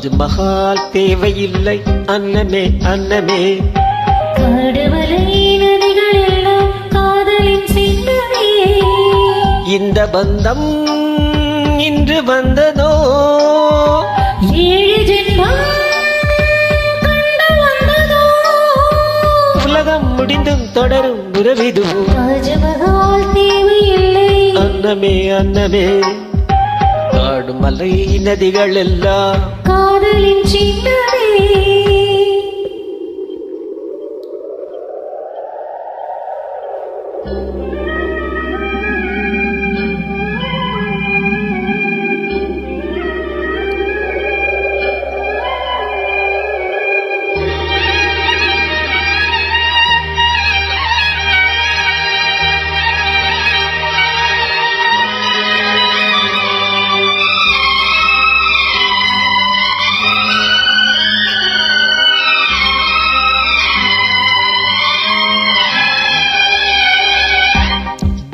தாஜ்மஹால் தேவையில்லை அன்னமே அன்னமே. காடுமலை நதிகள் எல்லாம் காதலின் சின்னமே. இந்த பந்தம் இன்று வந்ததோ, 7 ஜென்மம் கண்டு வந்ததோ. உலகம் முடிந்தும் தொடரும் உறவிதுவோ. தாஜ்மஹால் தேவையில்லை அன்னமே அன்னமே. காடுமலை நதிகள் எல்லாம் காதலின் சின்னமே.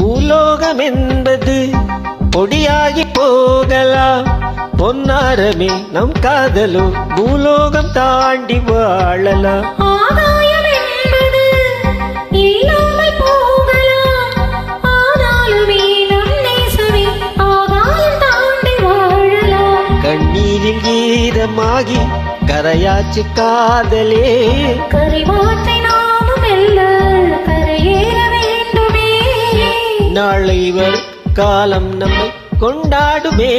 பூலோகம் என்பது பொடியாகி போகலாம், பொன்னாரமே நம் காதலோ பூலோகம் தாண்டி வாழலாம். ஆகாயம் என்பது இல்லாமல் போகலாம், ஆனாலுமே நம் நேசமே ஆகாயம் தாண்டி வாழலாம். கண்ணீரில் ஈரமாகி கரையாச்சு காதலே, கரிமாற்றை நாமும் வெல்ல கரையேற வேண்டுமே. நாளை வரும் காலம் நம்மை கொண்டாடுமே.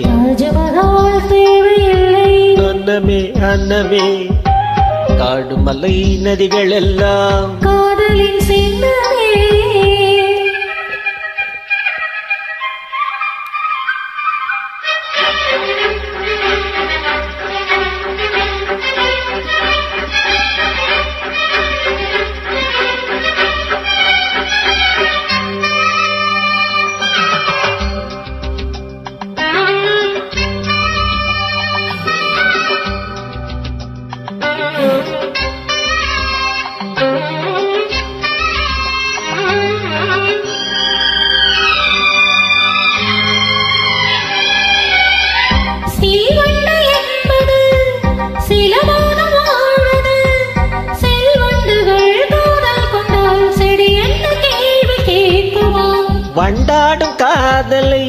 தாஜ்மஹால் தேவையில்லை அன்னமே அன்னமே. காடுமலை நதிகள் எல்லாம் காதலின் சின்னமே. சீவண்டு என்பது சில மாதம் வாழ்வது, செல்வண்டுகள் காதல் கொண்டால் செடி என்ன கேள்வி கேட்குமா? வண்டாடும் காதலை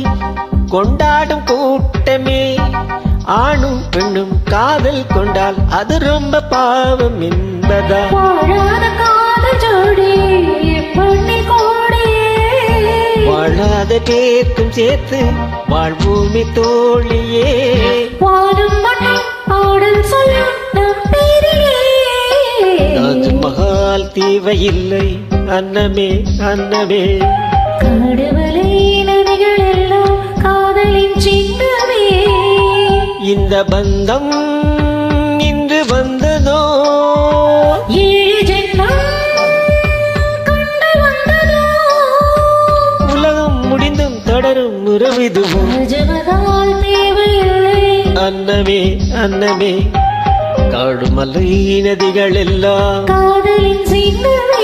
கொண்டாடும் கூட்டமே, ஆணும் பெண்ணும் காதல் கொண்டால் அது ரொம்ப பாவம் என்பதா? வாழாத காதல் ஜோடி எப்பண்ணில் கோடியே, வாழாத பேர்க்கும் சேர்த்து வாழ்வூமி தோழியே. வாழும் மண்ணும் ஆடல் சொல்லும் நம் பேரிலே. தாஜ்மஹால் தேவையில்லை அன்னமே அன்னமே. காடுமலை நதிகள் எல்லாம் காதலின் சின்னமே. இந்த பந்தம் இன்று வந்ததோ, 7 ஜென்மம் கண்டு வந்ததோ. உலகம் முடிந்தும் தொடரும் உறவிதுவோ. தாஜ்மஹால் தேவையில்லை அன்னமே அன்னமே. காடுமலை நதிகள் எல்லாம் காதலின் சின்னமே.